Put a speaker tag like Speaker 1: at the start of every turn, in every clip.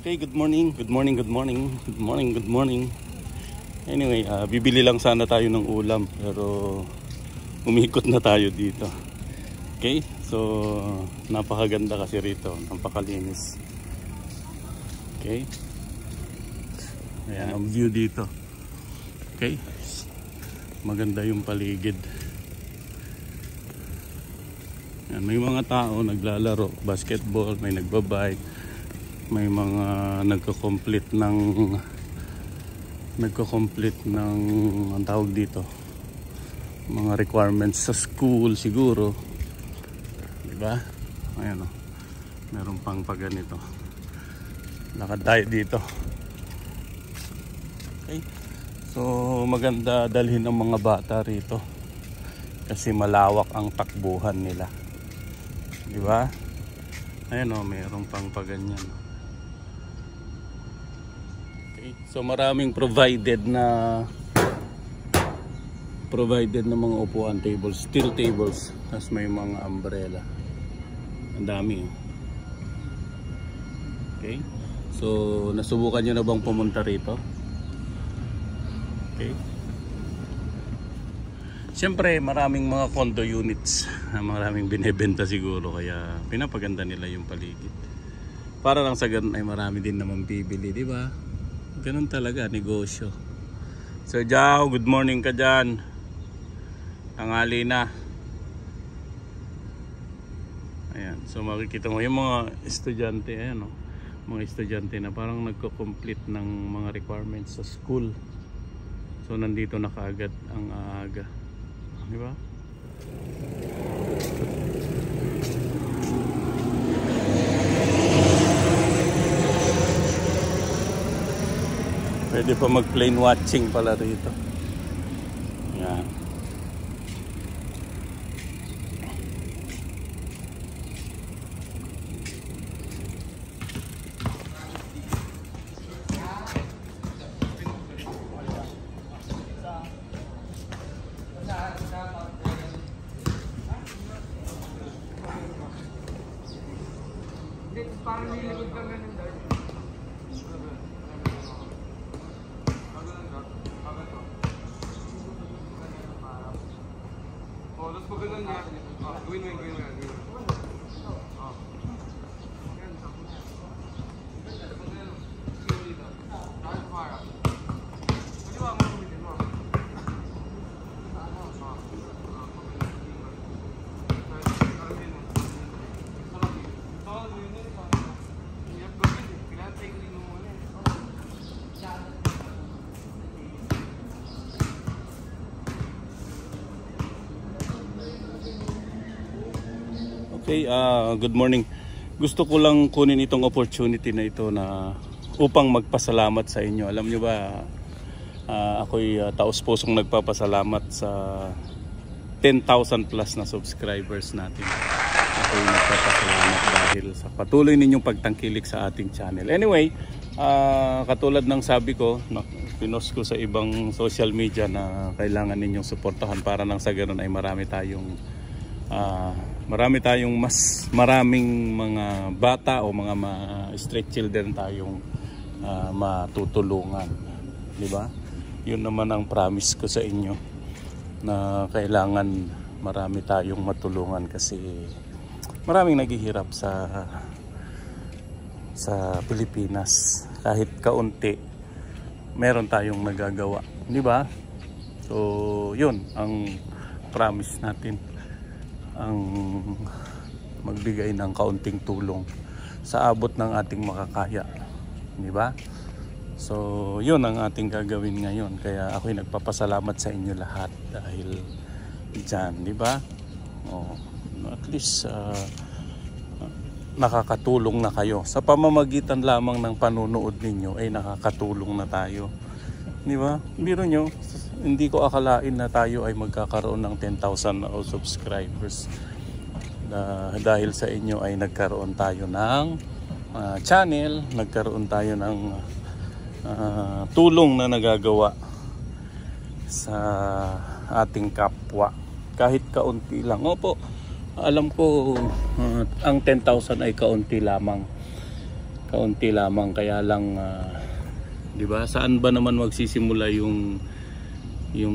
Speaker 1: Okay, good morning. Anyway, bibili lang sana tayo ng ulam pero umikot na tayo dito. Okay, so napakaganda kasi rito, napakalinis. Okay, ayan ang view dito. Okay, maganda yung paligid. Ayan, may mga tao naglalaro basketball, may nagbabike, may mga nagko-complete ng ang tawag dito, mga requirements sa school siguro, diba? Ayan o, meron pang paganito, lakad tayo dito. Okay, so maganda dalhin ng mga bata rito kasi malawak ang takbuhan nila, diba? Ayan o, meron pang paganyan. So maraming provided na mga upuan, tables, steel tables, tapos may mga umbrella, ang dami. Okay, so nasubukan nyo na bang pumunta rito? Okay, siyempre maraming mga condo units, maraming binebenta siguro, kaya pinapaganda nila yung paligid para lang sa ganun ay marami din naman bibili, di ba? Ganun talaga, negosyo. So Jao, good morning ka dyan. Tanghali na. Ayan, so makikita mo yung mga estudyante, ayan o. Mga estudyante na parang nagko-complete ng mga requirements sa school. So nandito na kaagad ang aga. Di ba? Pwede pa mag plane watching pala rito. Yan.
Speaker 2: Parang nililipod ka ganun dahil. Oh, tapos pag ganun nga, gawin mo yun.
Speaker 1: Okay, good morning. Gusto ko lang kunin itong opportunity na ito na upang magpasalamat sa inyo. Alam nyo ba, ako'y taos-pusong nagpapasalamat sa 10,000 plus na subscribers natin. Ako'y nagpapasalamat dahil sa patuloy ninyong pagtangkilik sa ating channel. Anyway, katulad ng sabi ko, pinost ko sa ibang social media na kailangan ninyong suportahan para nang sa ganun ay marami tayong mas maraming mga bata o mga street children tayong matutulungan, di ba? Yun naman ang promise ko sa inyo, na kailangan marami tayong matulungan kasi maraming naghihirap sa Pilipinas. Kahit kaunti meron tayong nagagawa, di ba? So yun ang promise natin, ang magbigay ng kaunting tulong sa abot ng ating makakaya, di ba? So yun ang ating gagawin ngayon, kaya ako'y nagpapasalamat sa inyo lahat dahil dyan, di ba? At least nakakatulong na kayo sa pamamagitan lamang ng panunood ninyo, ay nakakatulong na tayo, di ba? Biro nyo, hindi ko akalain na tayo ay magkakaroon ng 10,000 subscribers. Dahil sa inyo ay nagkaroon tayo ng channel, nagkaroon tayo ng tulong na nagagawa sa ating kapwa. Kahit kaunti lang. Opo, alam ko ang 10,000 ay kaunti lamang. Kaunti lamang, kaya lang, di ba? Saan ba naman magsisimula yung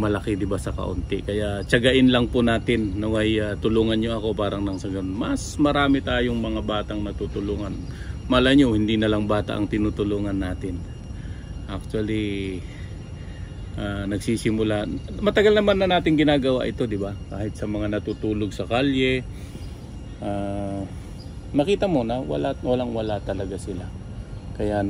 Speaker 1: malaki, di ba, sa kaunti? Kaya tiyagain lang po natin, naway tulungan nyo ako parang nang sa ganun. Mas marami tayong mga batang natutulungan. Malay nyo, hindi na lang bata ang tinutulungan natin. Actually, nagsisimula. Matagal naman na natin ginagawa ito, di ba? Kahit sa mga natutulog sa kalye, makita mo na walang-wala talaga sila. Kaya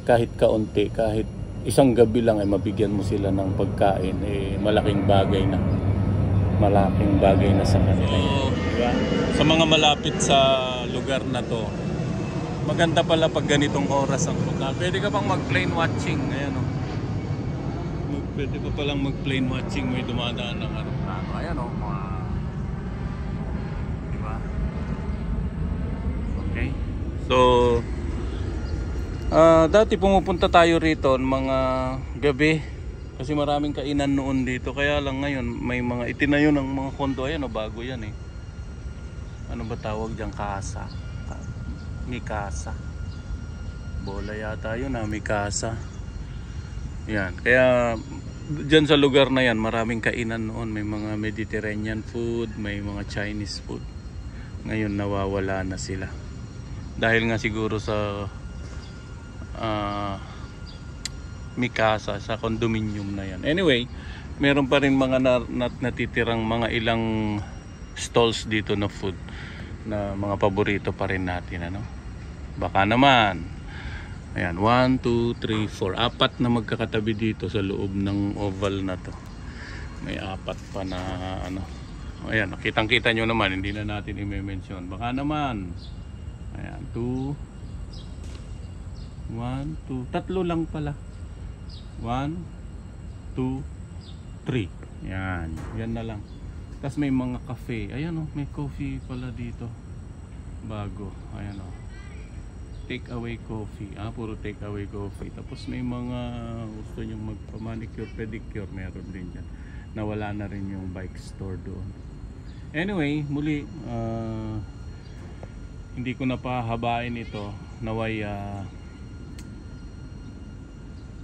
Speaker 1: kahit kaunti, kahit isang gabi lang ay mabigyan mo sila ng pagkain, malaking bagay na sa kanila. Diba? Sa mga malapit sa lugar na to, maganda pala pag ganitong oras ang punta. Pwede ka pang mag plane watching. Ayan, oh. Pwede pa palang mag plane watching, may dumadaan ng aeroplano. Ayan, oh, mga, diba? Okay, so dati pumupunta tayo rito mga gabi kasi maraming kainan noon dito, kaya lang ngayon may mga itinayo ng mga kondo. Ayan, o, bago yan eh. Ano ba tawag dyan? Kasa, Mikasa, bola yata yun, Mikasa. Yan, kaya dyan sa lugar na yan maraming kainan noon. May mga Mediterranean food, may mga Chinese food. Ngayon nawawala na sila dahil nga siguro sa Mikasa, sa condominium na yan. Anyway, meron pa rin mga natitirang mga ilang stalls dito na food na mga paborito pa rin natin, ano. Baka naman. Ayan, 1, 2, 3, 4. 4 na magkakatabi dito sa loob ng oval na to. May 4 pa na ano. Ayan, kitang-kita nyo naman, hindi na natin i-mention. Baka naman. Ayan, 2, 1, 2, 3 lang pala. 1, 2, 3. Yan, yan na lang. Tapos may mga cafe. Ayan, oh, may coffee pala dito. Bago. Ayan, oh. Take away coffee. Puro take away coffee. Tapos may mga gusto nyong magpa-manicure, pedicure, meron din dyan. Nawala na rin yung bike store doon. Anyway, muli, hindi ko na pahabain ito. Naway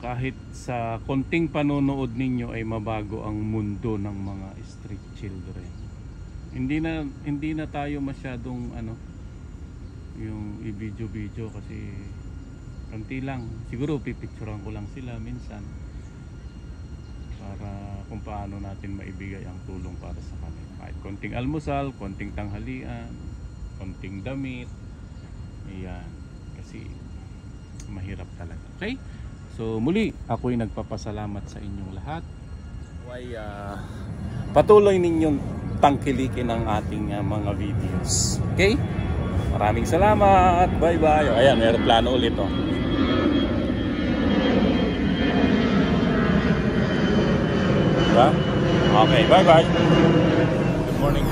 Speaker 1: kahit sa konting panonood ninyo ay mabago ang mundo ng mga street children. Hindi na tayo masyadong yung i-video kasi konti lang. Siguro pipicturean ko lang sila minsan para kung paano natin maibigay ang tulong para sa kanila. Kahit konting almusal, konting tanghalian, konting damit. Ayan, kasi mahirap talaga. Okay? So muli, ako'y nagpapasalamat sa inyong lahat. Patuloy ninyong tangkilikin ang ating mga videos. Okay? Maraming salamat. Bye bye. Ayan, may aeroplano ulit, oh. Diba? Okay, bye bye. Good morning.